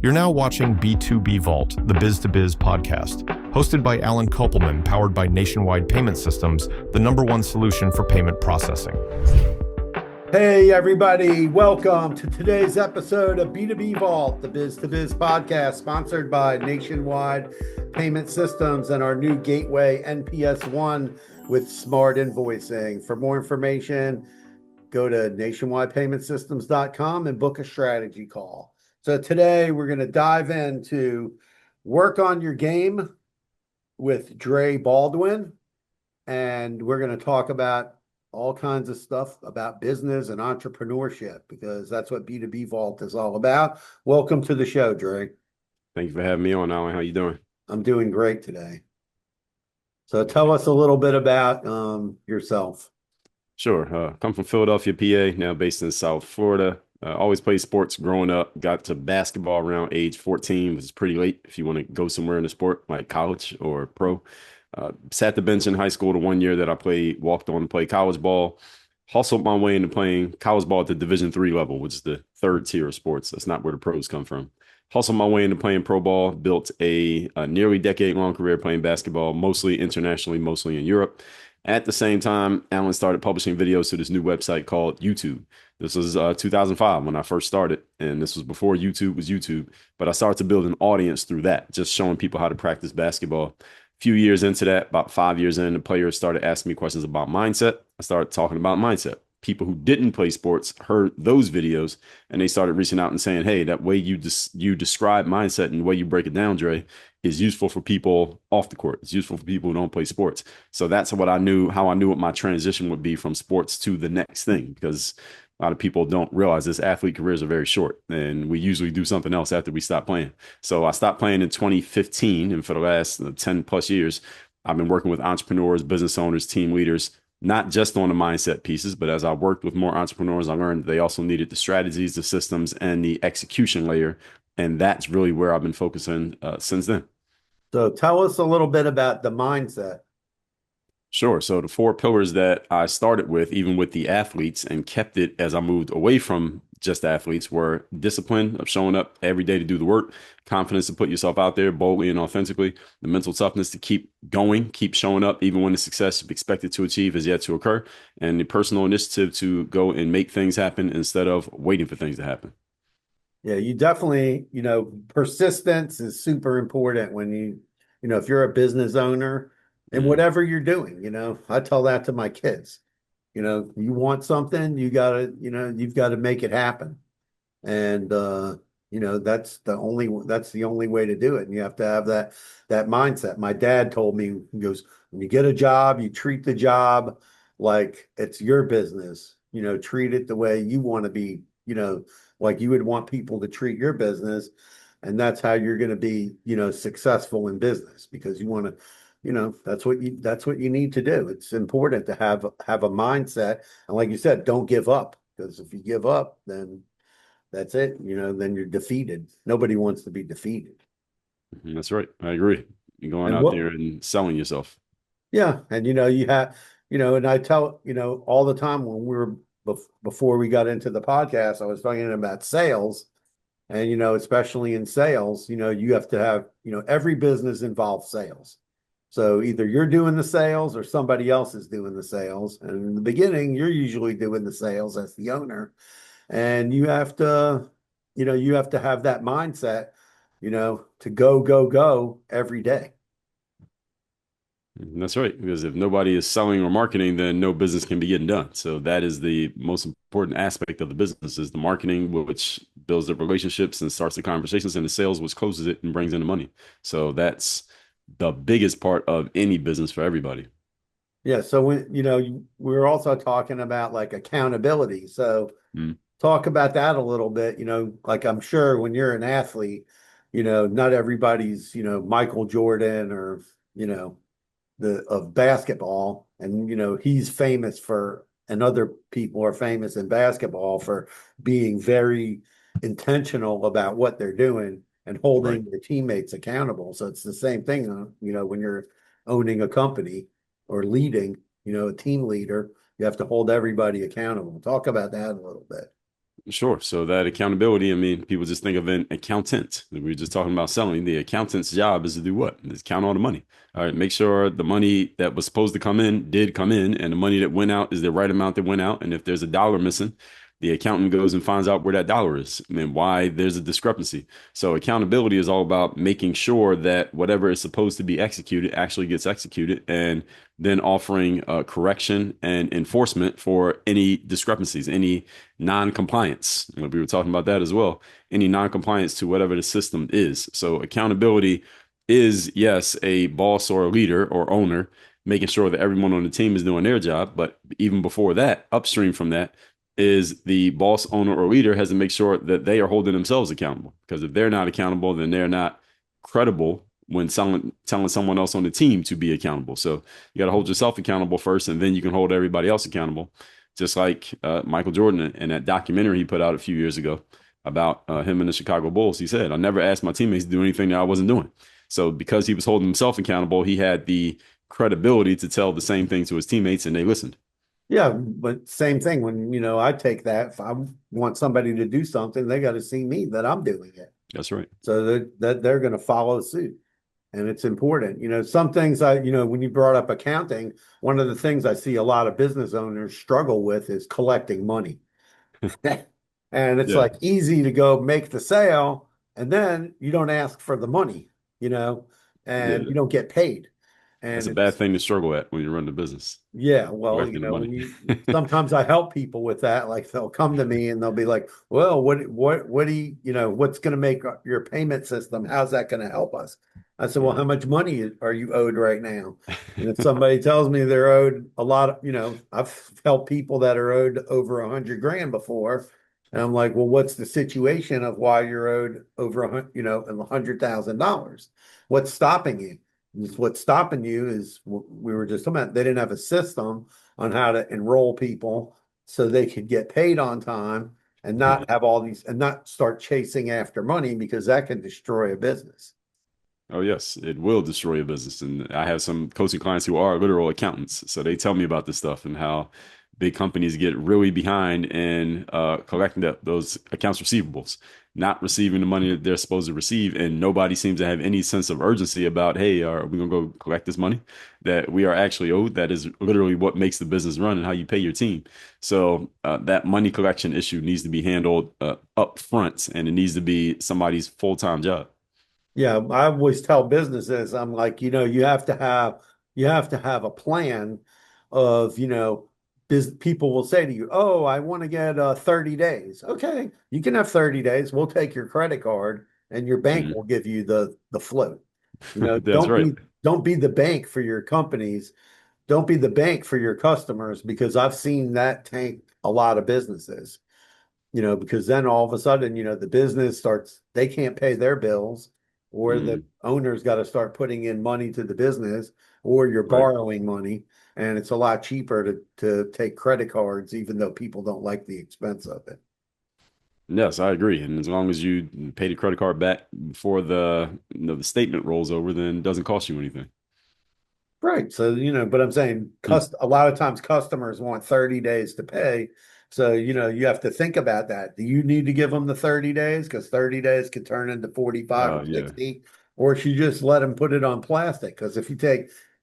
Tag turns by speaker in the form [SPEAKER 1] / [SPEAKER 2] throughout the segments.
[SPEAKER 1] You're now watching B2B Vault, the Biz To Biz Podcast, hosted by Allen Kopelman, powered by Nationwide Payment Systems, the #1 solution for payment processing.
[SPEAKER 2] Hey, everybody. Welcome to today's episode of B2B Vault, the Biz To Biz Podcast, sponsored by Nationwide Payment Systems and our new gateway NPS One with smart invoicing. For more information, go to nationwidepaymentsystems.com and book a strategy call. So today we're going to dive into work on your game with Dre Baldwin, and we're going to talk about all kinds of stuff about business and entrepreneurship, because that's what B2B Vault is all about. Welcome to the show, Dre.
[SPEAKER 3] Thank you for having me on, Allen. How you doing?
[SPEAKER 2] I'm doing great today. So tell us a little bit about yourself.
[SPEAKER 3] Sure. Come from Philadelphia, PA, now based in South Florida. Always played sports growing up. Got to basketball around age 14, which is pretty late if you want to go somewhere in the sport, like college or pro. Sat the bench in high school the 1 year that I walked on to play college ball. Hustled my way into playing college ball at the Division III level, which is the third tier of sports. That's not where the pros come from. Hustled my way into playing pro ball, built a nearly decade-long career playing basketball, mostly internationally, mostly in Europe. At the same time, Allen started publishing videos to this new website called YouTube. This was 2005 when I first started, and this was before YouTube was YouTube. But I started to build an audience through that, just showing people how to practice basketball. A few years into that, about 5 years in, the players started asking me questions about mindset. I started talking about mindset. People who didn't play sports heard those videos, and they started reaching out and saying, hey, that way you describe mindset and the way you break it down, Dre, is useful for people off the court. It's useful for people who don't play sports. So that's how I knew what my transition would be from sports to the next thing, because a lot of people don't realize this athlete careers are very short, and we usually do something else after we stop playing. So I stopped playing in 2015, and for the last 10 plus years, I've been working with entrepreneurs, business owners, team leaders, not just on the mindset pieces, but as I worked with more entrepreneurs, I learned they also needed the strategies, the systems, and the execution layer. And that's really where I've been focusing since then.
[SPEAKER 2] So tell us a little bit about the mindset.
[SPEAKER 3] Sure. So the 4 pillars that I started with, even with the athletes, and kept it as I moved away from just athletes, were discipline of showing up every day to do the work, confidence to put yourself out there boldly and authentically, the mental toughness to keep going, keep showing up, even when the success you're expected to achieve is yet to occur, and the personal initiative to go and make things happen instead of waiting for things to happen.
[SPEAKER 2] Yeah, you definitely, persistence is super important when if you're a business owner and whatever you're doing, I tell that to my kids. You want something, you've got to make it happen. And that's the only way to do it. And you have to have that mindset. My dad told me, he goes, when you get a job, you treat the job like it's your business. Treat it the way you want to be, like you would want people to treat your business. And that's how you're going to be, successful in business, because you want to, that's what you need to do. It's important to have a mindset. And like you said, don't give up, because if you give up, then that's it. Then you're defeated. Nobody wants to be defeated.
[SPEAKER 3] That's right. I agree. You're going out there and selling yourself.
[SPEAKER 2] Yeah. And, you have, and I tell, all the time when we were, before we got into the podcast, I was talking about sales. And, especially in sales, you have to have, every business involves sales. So either you're doing the sales or somebody else is doing the sales. And in the beginning, you're usually doing the sales as the owner. And you have to have that mindset, to go every day.
[SPEAKER 3] That's right. Because if nobody is selling or marketing, then no business can be getting done. So that is the most important aspect of the business, is the marketing, which builds the relationships and starts the conversations, and the sales, which closes it and brings in the money. So that's the biggest part of any business for everybody.
[SPEAKER 2] Yeah. So when, we're also talking about like accountability. So talk about that a little bit, like I'm sure when you're an athlete, not everybody's, Michael Jordan or, of basketball, and he's famous for, and other people are famous in basketball for being very intentional about what they're doing and holding their teammates accountable. So it's the same thing, when you're owning a company or leading, a team leader, you have to hold everybody accountable. Talk about that a little bit.
[SPEAKER 3] Sure. So that accountability, I mean, people just think of an accountant. We were just talking about selling. The accountant's job is to do what? Is count all the money. All right. Make sure the money that was supposed to come in did come in, and the money that went out is the right amount that went out. And if there's a dollar missing, the accountant goes and finds out where that dollar is and why there's a discrepancy. So accountability is all about making sure that whatever is supposed to be executed actually gets executed, and then offering correction and enforcement for any discrepancies, any non-compliance. We were talking about that as well. Any non-compliance to whatever the system is. So accountability is, yes, a boss or a leader or owner making sure that everyone on the team is doing their job. But even before that, upstream from that, is the boss, owner, or leader has to make sure that they are holding themselves accountable. Because if they're not accountable, then they're not credible when telling someone else on the team to be accountable. So you got to hold yourself accountable first, and then you can hold everybody else accountable. Just like Michael Jordan and that documentary he put out a few years ago about him and the Chicago Bulls. He said, I never asked my teammates to do anything that I wasn't doing. So because he was holding himself accountable, he had the credibility to tell the same thing to his teammates, and they listened.
[SPEAKER 2] Yeah, but same thing when, I take that, if I want somebody to do something, they got to see me that I'm doing it.
[SPEAKER 3] That's right.
[SPEAKER 2] So that they're going to follow suit. And it's important. Some things when you brought up accounting, one of the things I see a lot of business owners struggle with is collecting money. And it's like easy to go make the sale, and then you don't ask for the money, and you don't get paid. And
[SPEAKER 3] it's a bad thing to struggle at when you run the business.
[SPEAKER 2] Yeah, well, sometimes I help people with that. Like they'll come to me and they'll be like, "Well, what do you, what's going to make your payment system? How's that going to help us?" I said, "Well, how much money are you owed right now?" And if somebody tells me they're owed a lot of, I've helped people that are owed over $100,000 before, and I'm like, "Well, what's the situation of why you're owed over $100,000? What's stopping you?" What's stopping you is we were just talking about. They didn't have a system on how to enroll people so they could get paid on time and not have all these and not start chasing after money, because that can destroy a business.
[SPEAKER 3] Oh, yes, it will destroy a business. And I have some coaching clients who are literal accountants. So they tell me about this stuff and how big companies get really behind in collecting those accounts receivables, not receiving the money that they're supposed to receive. And nobody seems to have any sense of urgency about, hey, are we going to go collect this money that we are actually owed? That is literally what makes the business run and how you pay your team. So that money collection issue needs to be handled up front, and it needs to be somebody's full-time job.
[SPEAKER 2] Yeah, I always tell businesses, I'm like, you have to have a plan of, people will say to you, "Oh, I want to get 30 days." Okay, you can have 30 days. We'll take your credit card and your bank will give you the float.
[SPEAKER 3] That's right.
[SPEAKER 2] Don't be the bank for your companies. Don't be the bank for your customers, because I've seen that tank a lot of businesses. Because then all of a sudden, the business they can't pay their bills, or the owner's got to start putting in money to the business, or you're borrowing money. And it's a lot cheaper to take credit cards, even though people don't like the expense of it.
[SPEAKER 3] Yes, I agree. And as long as you pay the credit card back before the statement rolls over, then it doesn't cost you anything.
[SPEAKER 2] Right. So, but I'm saying a lot of times customers want 30 days to pay. So, you have to think about that. Do you need to give them the 30 days? Because 30 days could turn into 45 or 60, or should you just let them put it on plastic? Because if you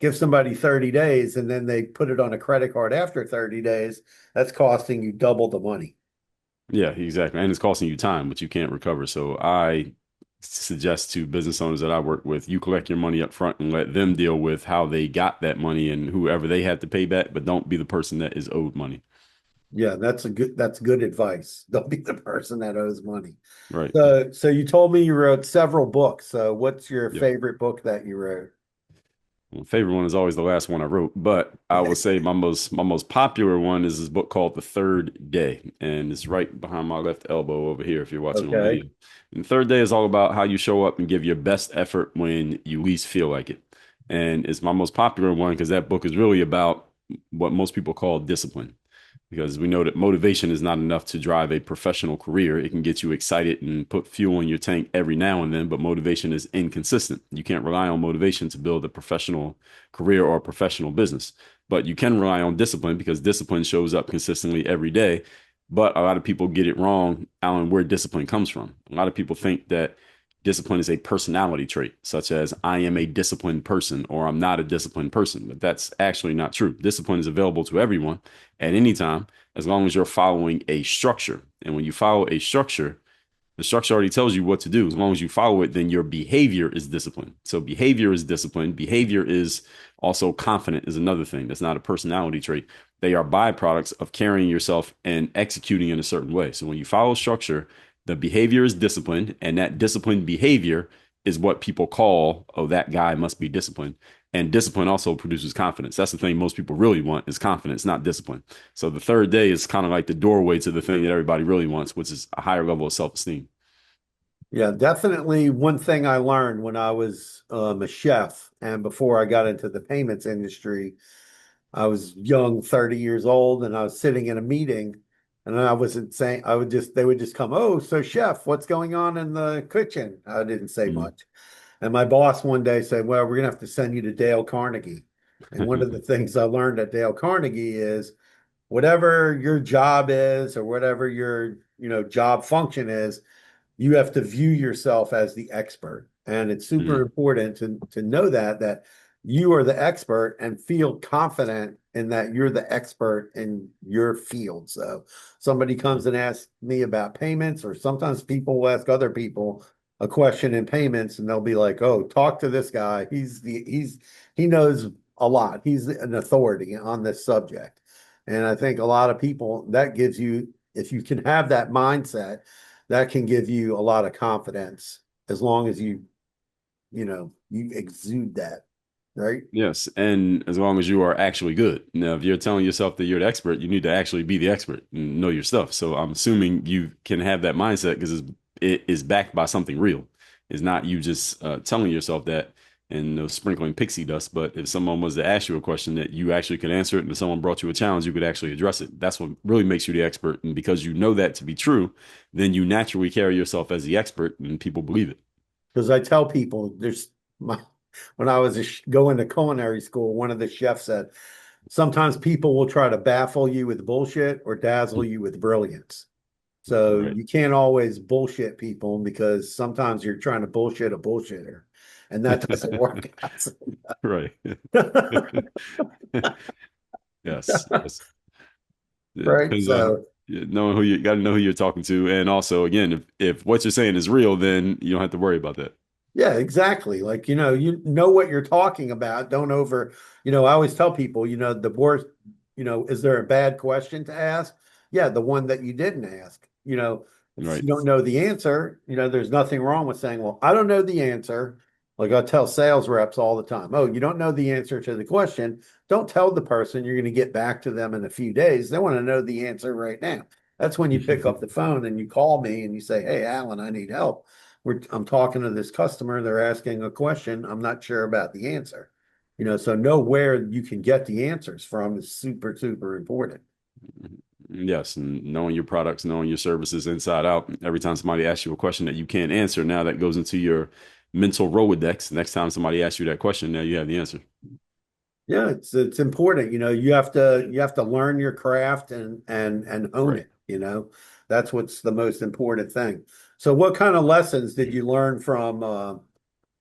[SPEAKER 2] give somebody 30 days and then they put it on a credit card after 30 days, that's costing you double the money.
[SPEAKER 3] Yeah, exactly. And it's costing you time, which you can't recover. So I suggest to business owners that I work with, you collect your money up front and let them deal with how they got that money and whoever they had to pay back, but don't be the person that is owed money.
[SPEAKER 2] Yeah, that's good advice. Don't be the person that owes money.
[SPEAKER 3] Right.
[SPEAKER 2] So you told me you wrote several books. So what's your favorite book that you wrote?
[SPEAKER 3] My favorite one is always the last one I wrote, but I would say my most popular one is this book called The Third Day, and it's right behind my left elbow over here if you're watching on video. And The Third Day is all about how you show up and give your best effort when you least feel like it. And it's my most popular one because that book is really about what most people call discipline. Because we know that motivation is not enough to drive a professional career. It can get you excited and put fuel in your tank every now and then, but motivation is inconsistent. You can't rely on motivation to build a professional career or a professional business, but you can rely on discipline because discipline shows up consistently every day. But a lot of people get it wrong, Alan, where discipline comes from. A lot of people think that discipline is a personality trait, such as I am a disciplined person or I'm not a disciplined person. But that's actually not true. Discipline is available to everyone at any time, as long as you're following a structure. And when you follow a structure, the structure already tells you what to do. As long as you follow it, then your behavior is discipline. So behavior is discipline. Behavior is also confident is another thing. That's not a personality trait. They are byproducts of carrying yourself and executing in a certain way. So when you follow structure, the behavior is disciplined, and that disciplined behavior is what people call, oh, that guy must be disciplined. And discipline also produces confidence. That's the thing most people really want is confidence, not discipline. So the third day is kind of like the doorway to the thing that everybody really wants, which is a higher level of self-esteem.
[SPEAKER 2] Yeah, definitely. One thing I learned when I was a chef and before I got into the payments industry, I was young, 30 years old, and I was sitting in a meeting and I wasn't saying, they would just come, oh, so chef, what's going on in the kitchen? I didn't say much. And my boss one day said, well, we're going to have to send you to Dale Carnegie. And one of the things I learned at Dale Carnegie is whatever your job is or whatever your, job function is, you have to view yourself as the expert. And it's super important to know that you are the expert and feel confident in that you're the expert in your field. So somebody comes and asks me about payments, or sometimes people will ask other people a question in payments and they'll be like, oh, talk to this guy. He knows a lot. He's an authority on this subject. And I think a lot of people, that gives you, if you can have that mindset, that can give you a lot of confidence as long as you exude that, right?
[SPEAKER 3] Yes. And as long as you are actually good. Now, if you're telling yourself that you're the expert, you need to actually be the expert and know your stuff. So I'm assuming you can have that mindset because it is backed by something real. It's not you just telling yourself that and sprinkling pixie dust. But if someone was to ask you a question that you actually could answer it, and if someone brought you a challenge, you could actually address it. That's what really makes you the expert. And because you know that to be true, then you naturally carry yourself as the expert and people believe it.
[SPEAKER 2] Because I tell people when I was going to culinary school, one of the chefs said, sometimes people will try to baffle you with bullshit or dazzle you with brilliance. So
[SPEAKER 3] Right.
[SPEAKER 2] you can't always bullshit people because sometimes you're trying to bullshit a bullshitter, and that doesn't work.
[SPEAKER 3] Right. Yes. Yes. It
[SPEAKER 2] Right.
[SPEAKER 3] depends on
[SPEAKER 2] So
[SPEAKER 3] knowing who you got to know who you're talking to. And also, again, if what you're saying is real, then you don't have to worry about that.
[SPEAKER 2] yeah, exactly. Like, you know what you're talking about. Don't I always tell people, the worst, is there a bad question to ask? Yeah, the one that you didn't ask. If
[SPEAKER 3] Right.
[SPEAKER 2] you don't know the answer, there's nothing wrong with saying, well, I don't know the answer. Like I tell sales reps all the time, oh, you don't know the answer to the question. Don't tell the person you're going to get back to them in a few days. They want to know the answer right now. That's when you pick up the phone and you call me and you say, hey, Alan, I need help. I'm talking to this customer. They're asking a question. I'm not sure about the answer. So know where you can get the answers from is super, super important.
[SPEAKER 3] Yes, and knowing your products, knowing your services inside out. Every time somebody asks you a question that you can't answer, now that goes into your mental Rolodex. Next time somebody asks you that question, now you have the answer.
[SPEAKER 2] Yeah, it's important. You have to learn your craft and own
[SPEAKER 3] Right.
[SPEAKER 2] it. That's what's the most important thing. So what kind of lessons did you learn from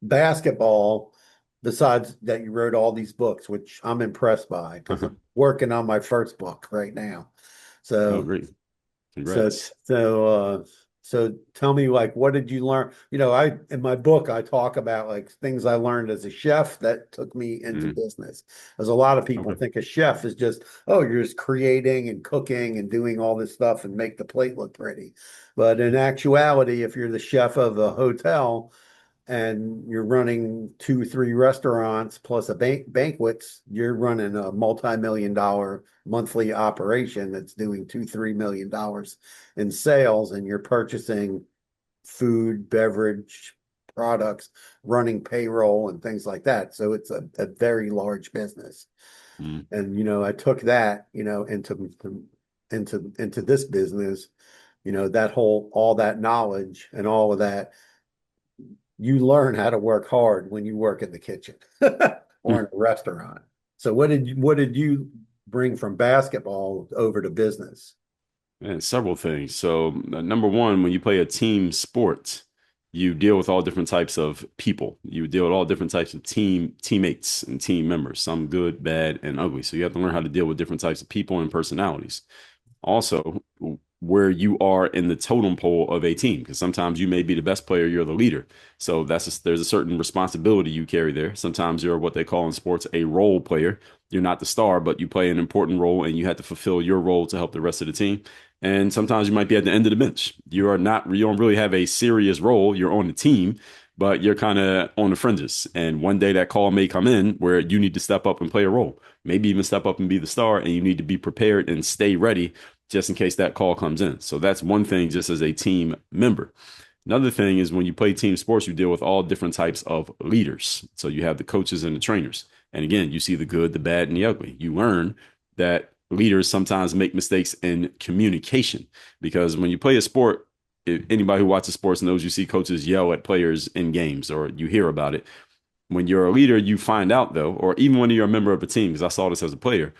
[SPEAKER 2] basketball besides that you wrote all these books, which I'm impressed by because I'm working on my first book right now.
[SPEAKER 3] Oh,
[SPEAKER 2] So
[SPEAKER 3] great.
[SPEAKER 2] so
[SPEAKER 3] Congrats.
[SPEAKER 2] so tell me, like, what did you learn? In my book I talk about like things I learned as a chef that took me into
[SPEAKER 3] Mhm.
[SPEAKER 2] business. As a lot of people
[SPEAKER 3] Okay.
[SPEAKER 2] think a chef is just, oh, you're just creating and cooking and doing all this stuff and make the plate look pretty. But in actuality, if you're the chef of a hotel and you're running 2, 3 restaurants plus a banquets, you're running a multi-million-dollar monthly operation that's doing 2, 3 million dollars in sales, and you're purchasing food, beverage, products, running payroll and things like that. So it's a very large business.
[SPEAKER 3] Mhm.
[SPEAKER 2] And I took that, into this business, all that knowledge and all of that you learn how to work hard when you work in the kitchen or in a restaurant. So what did you bring from basketball over to business?
[SPEAKER 3] And several things. So, number one, when you play a team sport, you deal with all different types of people. You deal with all different types of teammates and team members, some good, bad, and ugly. So you have to learn how to deal with different types of people and personalities. Also, where you are in the totem pole of a team, because sometimes you may be the best player, you're the leader. So there's a certain responsibility you carry there. Sometimes you're what they call in sports a role player. You're not the star, but you play an important role and you have to fulfill your role to help the rest of the team. And sometimes you might be at the end of the bench. You don't really have a serious role. You're on the team, but you're kind of on the fringes. And one day that call may come in where you need to step up and play a role, maybe even step up and be the star, and you need to be prepared and stay ready just in case that call comes in. So that's one thing just as a team member. Another thing is when you play team sports, you deal with all different types of leaders. So you have the coaches and the trainers. And again, you see the good, the bad, and the ugly. You learn that leaders sometimes make mistakes in communication, because when you play a sport, if anybody who watches sports knows you see coaches yell at players in games or you hear about it. When you're a leader, you find out though, or even when you're a member of a team, because I saw this as a player,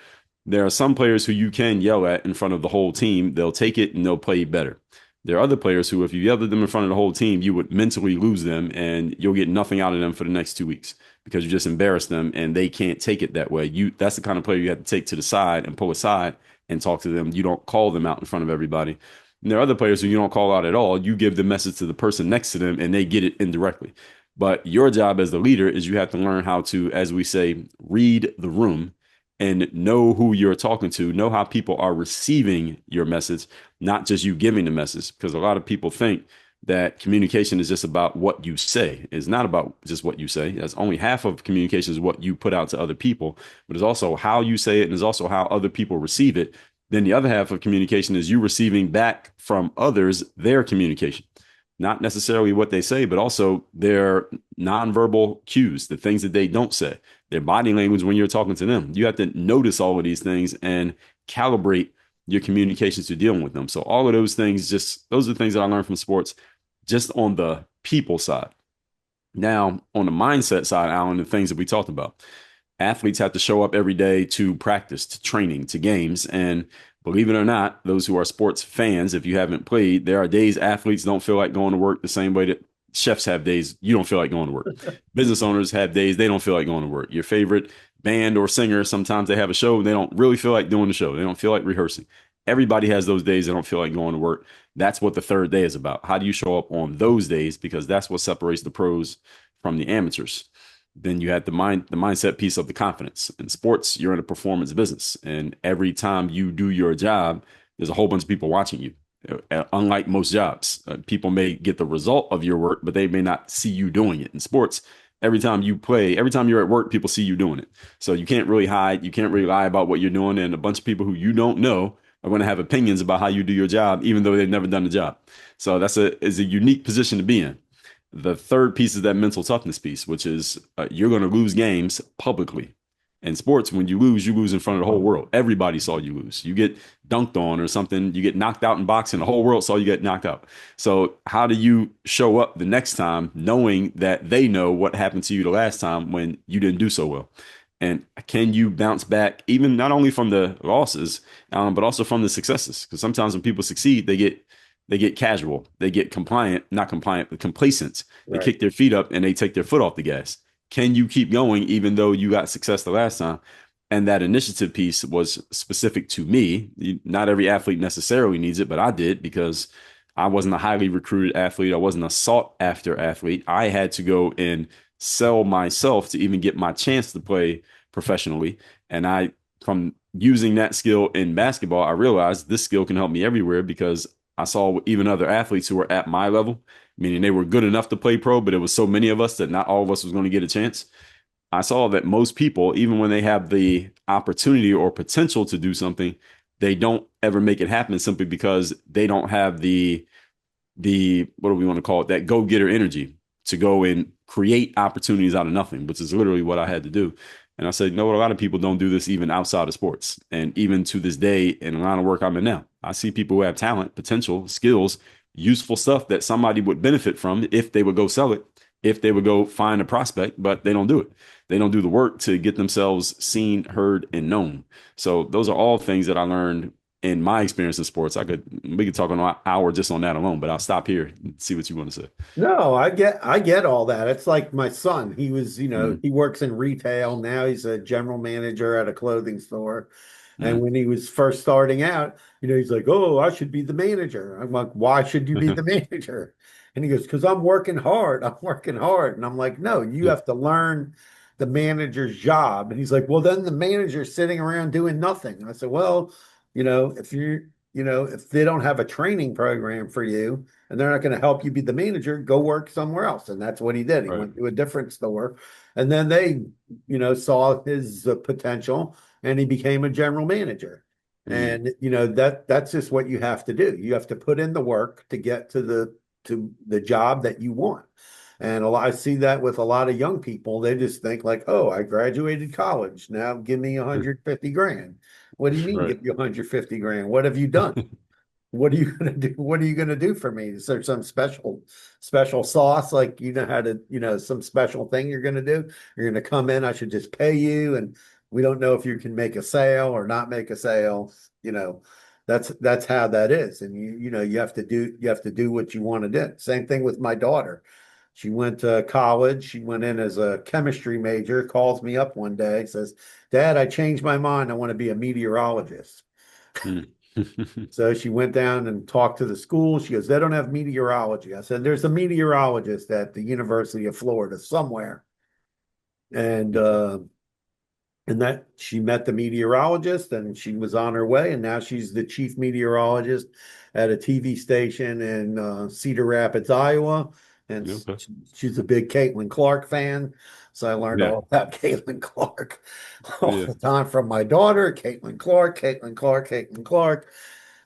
[SPEAKER 3] there are some players who you can yell at in front of the whole team. They'll take it and they'll play better. There are other players who, if you yelled at them in front of the whole team, you would mentally lose them and you'll get nothing out of them for the next 2 weeks because you just embarrassed them and they can't take it that way. That's the kind of player you have to take to the side and pull aside and talk to them. You don't call them out in front of everybody. And there are other players who you don't call out at all. You give the message to the person next to them and they get it indirectly. But your job as the leader is you have to learn how to, as we say, read the room and know who you're talking to, know how people are receiving your message, not just you giving the message. Because a lot of people think that communication is just about what you say. It's not about just what you say. That's only half of communication is what you put out to other people, but it's also how you say it and it's also how other people receive it. Then the other half of communication is you receiving back from others their communication. Not necessarily what they say, but also their nonverbal cues, the things that they don't say, their body language when you're talking to them. You have to notice all of these things and calibrate your communications to dealing with them. So all of those things, those are the things that I learned from sports, just on the people side. Now, on the mindset side, Alan, the things that we talked about, athletes have to show up every day to practice, to training, to games. And believe it or not, those who are sports fans, if you haven't played, there are days athletes don't feel like going to work the same way that chefs have days you don't feel like going to work. Business owners have days they don't feel like going to work. Your favorite band or singer, sometimes they have a show and they don't really feel like doing the show. They don't feel like rehearsing. Everybody has those days they don't feel like going to work. That's what the third day is about. How do you show up on those days? Because that's what separates the pros from the amateurs. Then you have the mindset piece of the confidence. In sports, you're in a performance business. And every time you do your job, there's a whole bunch of people watching you. Unlike most jobs, people may get the result of your work, but they may not see you doing it. In sports, every time you're at work, people see you doing it. So you can't really hide. You can't really lie about what you're doing. And a bunch of people who you don't know are going to have opinions about how you do your job, even though they've never done the job. So is a unique position to be in. The third piece is that mental toughness piece, which is you're going to lose games publicly. In sports, when you lose in front of the whole world. Everybody saw you lose. You get dunked on or something. You get knocked out in boxing. The whole world saw you get knocked out. So how do you show up the next time knowing that they know what happened to you the last time when you didn't do so well? And can you bounce back even not only from the losses, but also from the successes? Because sometimes when people succeed, they get casual, they get not compliant, but complacent. They kick their feet up and they take their foot off the gas. Can you keep going even though you got success the last time? And that initiative piece was specific to me. Not every athlete necessarily needs it, but I did because I wasn't a highly recruited athlete. I wasn't a sought after athlete. I had to go and sell myself to even get my chance to play professionally. And from using that skill in basketball, I realized this skill can help me everywhere because I saw even other athletes who were at my level, meaning they were good enough to play pro, but it was so many of us that not all of us was going to get a chance. I saw that most people, even when they have the opportunity or potential to do something, they don't ever make it happen simply because they don't have the what do we want to call it, that go-getter energy to go and create opportunities out of nothing, which is literally what I had to do. And I said, no, a lot of people don't do this even outside of sports. And even to this day, in the line of work I'm in now, I see people who have talent, potential, skills, useful stuff that somebody would benefit from if they would go sell it, if they would go find a prospect, but they don't do it. They don't do the work to get themselves seen, heard, and known. So those are all things that I learned in my experience in sports, we could talk an hour just on that alone, but I'll stop here and see what you want to say.
[SPEAKER 2] No, I get all that. It's like my son. He was,
[SPEAKER 3] Mm,
[SPEAKER 2] he works in retail. Now he's a general manager at a clothing store. And
[SPEAKER 3] mm,
[SPEAKER 2] when he was first starting out, he's like, "Oh, I should be the manager." I'm like, "Why should you be the manager?" And he goes, "Because I'm working hard. I'm working hard." And I'm like, "No, you have to learn the manager's job." And he's like, "Well, then the manager's sitting around doing nothing." And I said, "Well, if if they don't have a training program for you and they're not going to help you be the manager, go work somewhere else." And that's what he did. He
[SPEAKER 3] right.
[SPEAKER 2] went to a different store, and then they, saw his potential, and he became a general manager.
[SPEAKER 3] Mm,
[SPEAKER 2] And that's just what you have to do. You have to put in the work to get to the job that you want. And I see that with a lot of young people. They just think like, "Oh, I graduated college. Now give me 150 grand." What do you mean
[SPEAKER 3] right.
[SPEAKER 2] give you 150 grand? What have you done? What are you gonna do? What are you gonna do for me? Is there some special sauce? Like you know how to, some special thing you're gonna do? You're gonna come in, I should just pay you, and we don't know if you can make a sale or not make a sale. You know, that's how that is. And you have to do what you want to do. Same thing with my daughter. She went to college. She went in as a chemistry major, calls me up one day, says, "Dad, I changed my mind. I want to be a meteorologist."
[SPEAKER 3] Mm.
[SPEAKER 2] So she went down and talked to the school. She goes, "They don't have meteorology." I said, "There's a meteorologist at the University of Florida somewhere." And that she met the meteorologist and she was on her way. And now she's the chief meteorologist at a TV station in Cedar Rapids, Iowa. And
[SPEAKER 3] Okay.
[SPEAKER 2] she's a big Caitlin Clark fan. So I learned
[SPEAKER 3] Yeah.
[SPEAKER 2] all about Caitlin Clark all
[SPEAKER 3] Yeah.
[SPEAKER 2] the time from my daughter, Caitlin Clark, Caitlin Clark, Caitlin Clark,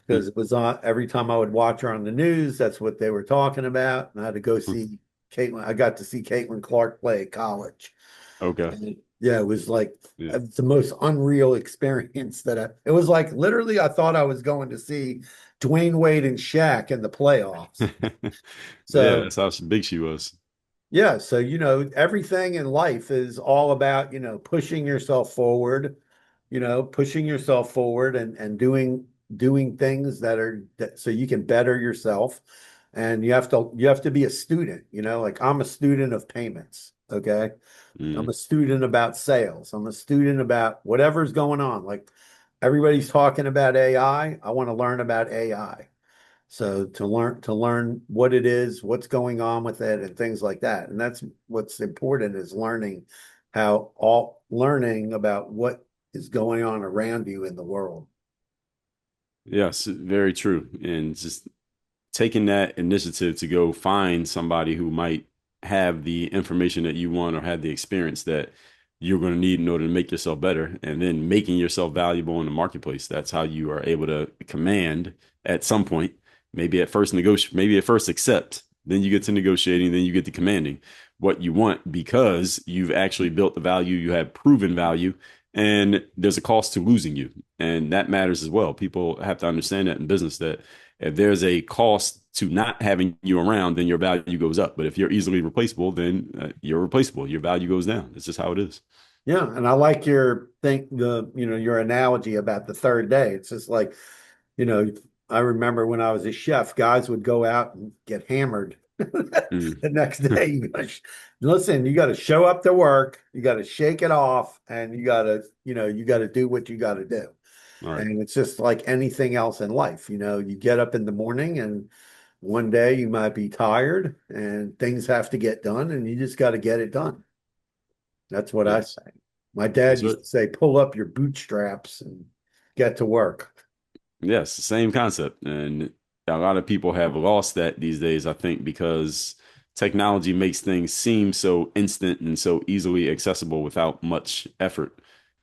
[SPEAKER 2] because
[SPEAKER 3] Mm,
[SPEAKER 2] it was on every time I would watch her on the news. That's what they were talking about. And I had to go
[SPEAKER 3] mm.
[SPEAKER 2] see Caitlin. I got to see Caitlin Clark play at college.
[SPEAKER 3] Okay.
[SPEAKER 2] And yeah, it was like
[SPEAKER 3] Yeah.
[SPEAKER 2] the most unreal experience it was like literally I thought I was going to see Dwayne Wade and Shaq in the playoffs.
[SPEAKER 3] Yeah,
[SPEAKER 2] So
[SPEAKER 3] that's how big she was.
[SPEAKER 2] yeah, so everything in life is all about, pushing yourself forward and doing things that so you can better yourself. And you have to be a student, like I'm a student of payments, okay? I'm
[SPEAKER 3] Mm,
[SPEAKER 2] a student about sales. I'm a student about whatever's going on. Like everybody's talking about AI. I want to learn about AI. So to learn what it is, what's going on with it, and things like that. And that's what's important is learning about what is going on around you in the world.
[SPEAKER 3] yes, very true. And just taking that initiative to go find somebody who might have the information that you want or have the experience that you're going to need in order to make yourself better, and then making yourself valuable in the marketplace. That's how you are able to command at some point, maybe at first negotiate, maybe at first accept, then you get to negotiating, then you get to commanding what you want because you've actually built the value, you have proven value, and there's a cost to losing you. And that matters as well. People have to understand that in business, that if there's a cost to not having you around, then your value goes up. But if you're easily replaceable, then you're replaceable. Your value goes down. It's just how it is.
[SPEAKER 2] Yeah, and I like your analogy about the third day. It's just like, you know, I remember when I was a chef, guys would go out and get hammered
[SPEAKER 3] Mm.
[SPEAKER 2] the next day. Listen, you got to show up to work, you got to shake it off, and you got to do what you got to do.
[SPEAKER 3] All right.
[SPEAKER 2] And it's just like anything else in life. You get up in the morning and one day you might be tired and things have to get done and you just got to get it done. That's what I
[SPEAKER 3] Yes.
[SPEAKER 2] say. My dad
[SPEAKER 3] That's
[SPEAKER 2] used
[SPEAKER 3] right.
[SPEAKER 2] to say, pull up your bootstraps and get to work.
[SPEAKER 3] Yes, same concept. And a lot of people have lost that these days, I think, because technology makes things seem so instant and so easily accessible without much effort.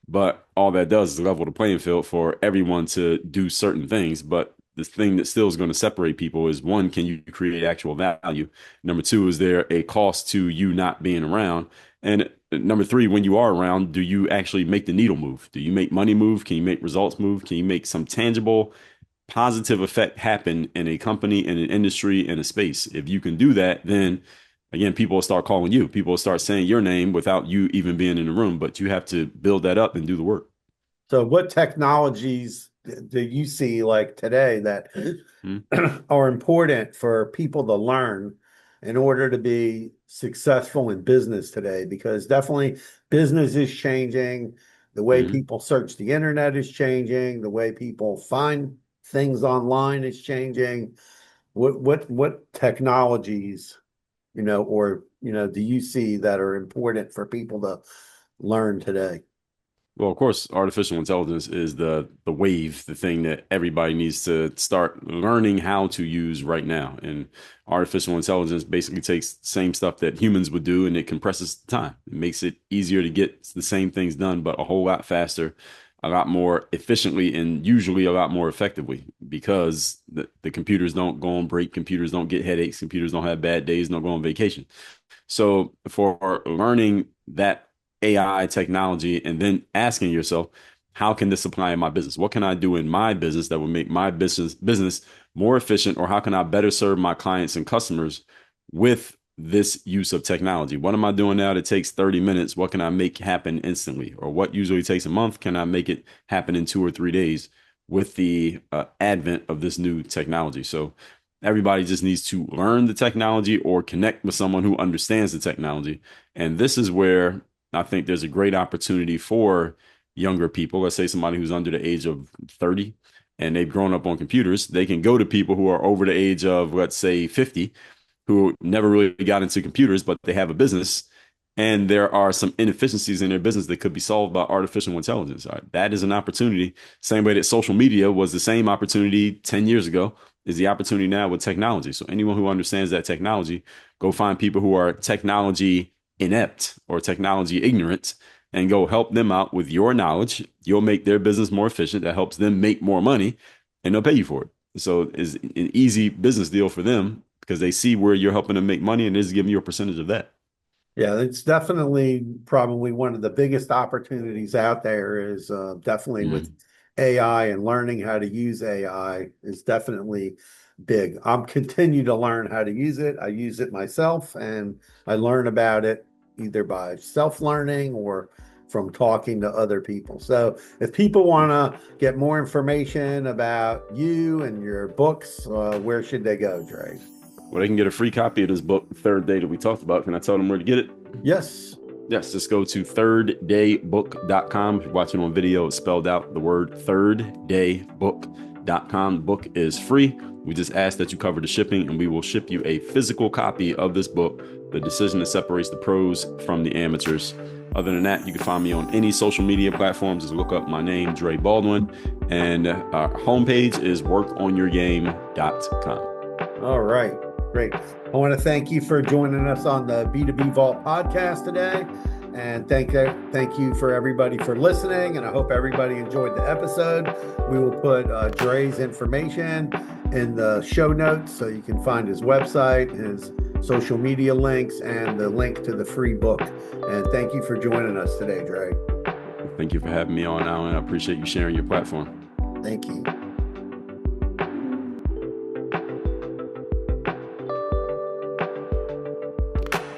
[SPEAKER 3] But all that does is level the playing field for everyone to do certain things. But the thing that still is going to separate people is, one, can you create actual value? Number two, is there a cost to you not being around? And number three, when you are around, do you actually make the needle move? Do you make money move? Can you make results move? Can you make some tangible positive effect happen in a company, in an industry, in a space? If you can do that, then again, people will start calling you. People will start saying your name without you even being in the room, but you have to build that up and do the work.
[SPEAKER 2] So what technologies do you see like today that
[SPEAKER 3] Mhm.
[SPEAKER 2] are important for people to learn in order to be successful in business today? Because definitely business is changing. The way
[SPEAKER 3] Mhm.
[SPEAKER 2] people search the internet is changing. The way people find things online is changing. What technologies, or do you see that are important for people to learn today?
[SPEAKER 3] Well, of course, artificial intelligence is the wave, the thing that everybody needs to start learning how to use right now. And artificial intelligence basically takes the same stuff that humans would do and it compresses the time. It makes it easier to get the same things done, but a whole lot faster, a lot more efficiently, and usually a lot more effectively because the computers don't go on break, computers don't get headaches, computers don't have bad days, don't go on vacation. So for learning that AI technology and then asking yourself, how can this apply in my business? What can I do in my business that will make my business more efficient? Or how can I better serve my clients and customers with this use of technology? What am I doing now that takes 30 minutes? What can I make happen instantly? Or what usually takes a month? Can I make it happen in 2 or 3 days with the advent of this new technology? So everybody just needs to learn the technology or connect with someone who understands the technology. And this is where I think there's a great opportunity for younger people. Let's say somebody who's under the age of 30 and they've grown up on computers. They can go to people who are over the age of, let's say, 50, who never really got into computers, but they have a business. And there are some inefficiencies in their business that could be solved by artificial intelligence. All right, that is an opportunity. Same way that social media was the same opportunity 10 years ago is the opportunity now with technology. So anyone who understands that technology, go find people who are technology inept or technology ignorant and go help them out with your knowledge. You'll make their business more efficient. That helps them make more money and they'll pay you for it. So it's an easy business deal for them because they see where you're helping them make money and this is giving you a percentage of that.
[SPEAKER 2] Yeah, it's definitely probably one of the biggest opportunities out there is definitely with
[SPEAKER 3] Mm.
[SPEAKER 2] AI, and learning how to use AI is definitely big. I'm continue to learn how to use it. I use it myself and I learn about it either by self-learning or from talking to other people. So if people want to get more information about you and your books, where should they go, Dre?
[SPEAKER 3] Well, they can get a free copy of this book, Third Day, that we talked about. Can I tell them where to get it?
[SPEAKER 2] Yes.
[SPEAKER 3] Yes, just go to thirddaybook.com. If you're watching on video, it's spelled out the word thirddaybook.com. The book is free. We just ask that you cover the shipping and we will ship you a physical copy of this book, The Decision That Separates the Pros from the Amateurs. Other than that, you can find me on any social media platforms. Just look up my name, Dre Baldwin, and our homepage is workonyourgame.com.
[SPEAKER 2] All right. Great. I want to thank you for joining us on the B2B Vault podcast today. And thank you for everybody for listening. And I hope everybody enjoyed the episode. We will put Dre's information in the show notes so you can find his website, his social media links, and the link to the free book. And thank you for joining us today, Dre.
[SPEAKER 3] Thank you for having me on, Allen. I appreciate you sharing your platform.
[SPEAKER 2] Thank you.